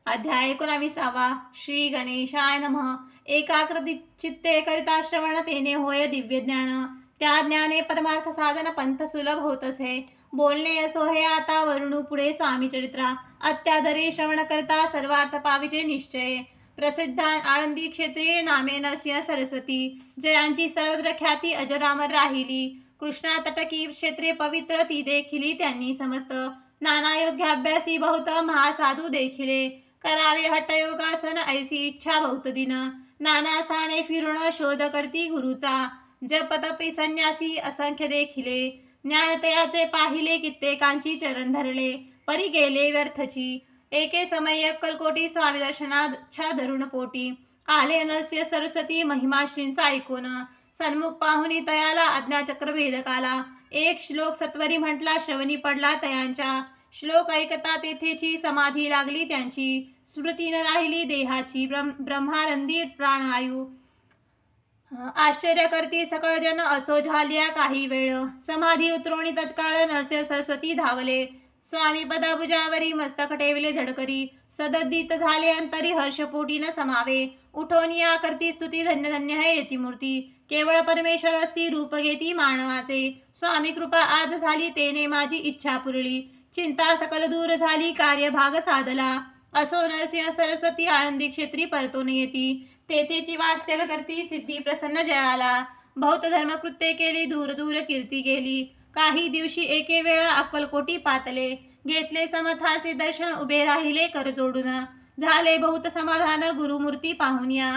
अध्याय 19. श्री गणेशाय नमः. एकाग्र चित्ते करिता श्रवण तेने होय दिव्य ज्ञान. त्या ज्ञाने परमार्थ साधन पंथ सुलभ होत असे. बोलणे असो हे आता वरुणू पुढे स्वामी चरित्रा. अत्यादरे श्रवण करता सर्वार्थ पाविजे निश्चय. प्रसिद्ध आळंदी क्षेत्रीय नामे नरसिंह सरस्वती. जयांची सर्वत्र ख्याती अजरामर राहिली. कृष्णा तटकी क्षेत्रे पवित्र ती देखिली त्यांनी समस्त. नाना योग्याभ्यासी बहुत महासाधू देखिले. करावे हठयोगासन ऐसी इच्छा बहुत दिन. नाना स्थाने फिरून शोध करती गुरुचा. जप तपी संन्यासी असंख्य देखिले. ज्ञानतयाचे पाहिले कित्येकांची चरण धरले. परी गेले व्यर्थची. एके समय अक्कलकोटी स्वामी दर्शनाच्या धरुण पोटी. आले नरसिंह सरस्वती महिमा श्रींचा ऐकून. सन्मुख पाहुनी तयाला आज्ञाचक्र भेदकाला. एक श्लोक सत्वरी म्हटला श्रवणी पडला तयांच्या. श्लोक ऐकता तेथेची समाधी लागली त्यांची. स्मृती न राहिली देहाची. ब्रह्मानंदी प्राणायू. आश्चर्य करती सकळ जन असो झाल्या काही वेळ. समाधी उतरवणी तत्काळ नरसिंह सरस्वती धावले. स्वामी पदाभुजावरी मस्तक ठेवले झडकरी. सदद्दित झाले अंतरी हर्षपोटी न समावे. उठोनिया करती स्तुती धन्य धन्य है येती मूर्ती. केवळ परमेश्वर असती रूप घेती मानवाचे. स्वामी कृपा आज झाली तेने माझी इच्छा पुरली. चिंता सकल दूर झाली कार्यभाग साधला. असो नरसिंह सरस्वती आळंदी क्षेत्री परतून येती. तेथेची वास्तव्य करती सिद्धी प्रसन्न जयाला. बहुत धर्मकृत्ये केली दूर दूर कीर्ती गेली. काही दिवशी एके वेळा अक्कलकोटी पातले. घेतले समर्थाचे दर्शन उभे राहिले कर जोडून. झाले बहुत समाधान गुरुमूर्ती पाहुनिया.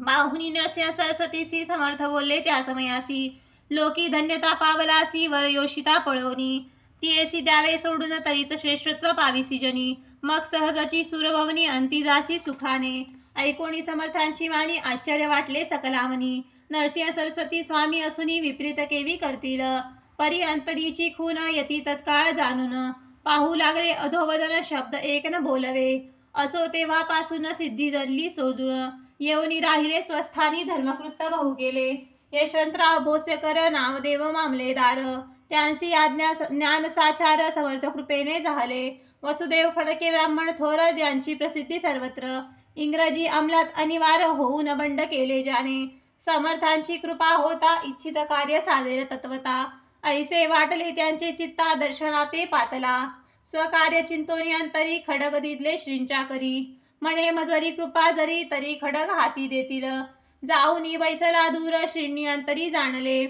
पाहुनी नरसिंह सरस्वतीसी समर्थ बोलले त्या समयासी. लोकी धन्यता पावलासी वर योषिता पळवणी. तियेसी द्यावे सोडून तरीच श्रेष्ठत्व पाविसी जनी. मग सहजची सुरभवनी अंती जासी सुखाने. ऐकोणी समर्थांची वाणी आश्चर्य वाटले सकलामनी. नरसिंह सरस्वती स्वामी असुनी विपरीत केवी करतील. परी अंतरीची खून यती तत्काळ जाणून. पाहू लागले अधोवदन शब्द एक न बोलवे. असो तेव्हापासून सिद्धी धरली सोजूळ. येऊनी राहिले स्वस्थानी धर्मकृत्य बहु केले. यशवंतराव भोसेकर नामदेव मामलेदार. त्यांसी आज्ञा ज्ञान साचार समर्थ कृपेने झाले. वसुदेव फडके ब्राह्मण थोर ज्यांची प्रसिद्धी सर्वत्र. इंग्रजी अंमलात अनिवार्य होऊन बंड केले ज्याने. समर्थांची कृपा होता इच्छित कार्य साधेल तत्वता. ऐसे वाटले त्यांचे चित्ता दर्शनाते पातला. स्वकार्य चिंतोनी अंतरी खडग दिदले श्रींच्या करी. म्हणे मजरी कृपा जरी तरी खडग हाती देतील. जाऊनी बैसला दूर श्रींनी अंतरी जाणले.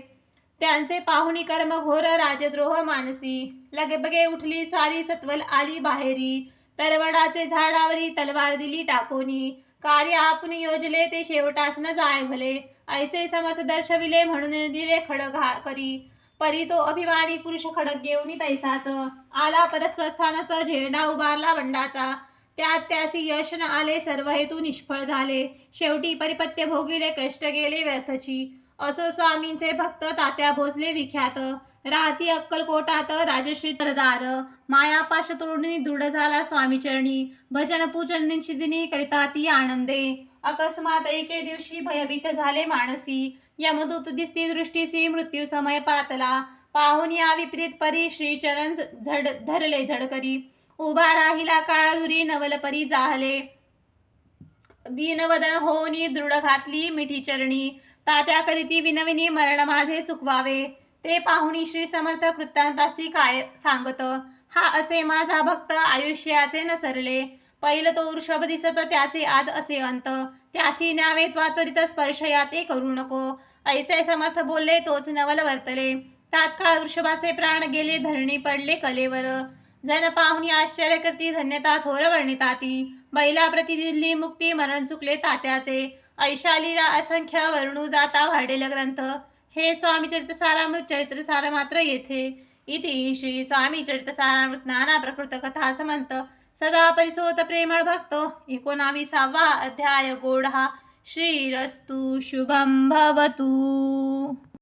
त्यांचे पाहुणी कर्म घोर राजद्रोह मानसी. लगबगे उठली स्वारी सत्वल आली बाहेरी. तरवडाचे झाडावरी तलवार दिली टाकोनी. कार्य आपण योजले ते शेवटास न जाय भले. ऐसे समर्थ दर्शविले म्हणून दिले खडग करी. परी तो अभिमानी पुरुष खडग घेऊन तैसाच. आला परस्वस्थानस झेंडा उभारला बंडाचा. त्यात त्यासी यश न आले सर्व हेतू निष्फळ झाले. शेवटी परिपत्य भोगिले कष्ट गेले व्यर्थची. असो स्वामींचे भक्त तात्या भोसले विख्यात. राहती अक्कलकोटात राजश्री तरदार. मायापाश तोडणी दृढ झाला स्वामी चरणी. भजन पूजन निशिदिनी करिता ती आनंदे. अकस्मात एके दिवशी भयभीत झाले मानसी. यमदूत दिसती दृष्टीसी मृत्यू समय पातला. पाहुनिया विपरीत परी श्रीचरण धरले झडकरी. उभा राहिला काळाधुरी नवल परी जाहले. दीनवदन होऊनी दृढ घातली मिठी चरणी. तात्या करीती विनविनी मरण माझे चुकवावे. ते पाहुणी श्री समर्थ कृत्यांतासी काय सांगत. हा असे माझा भक्त आयुष्याचे न सरले. पहिलं तो वृषभ दिसत त्याचे आज असे अंत. त्यासी न्यावे त्वात्वरित स्पर्श याते करू नको. ऐसे समर्थ बोलले तोच नवल वर्तले. तात्काळ वृषभाचे प्राण गेले धरणी पडले कलेवर. जन पाहुणी आश्चर्य करती धन्यता थोर वर्णिताती. बैला प्रति दिली मुक्ती मरण चुकले तात्याचे. ऐशालीला असंख्य वर्णू जाता वाढेल ग्रंथ. हे स्वामी चरित्र सारामृत चरित्र सार मात्र येथे. इति श्री स्वामी चरित्र सारामृत नाना प्रकृत कथा समंत. सदा परिसोत प्रेमळ भक्त. 19वा अध्याय गोडा. श्रीरस्तु शुभं भवतु.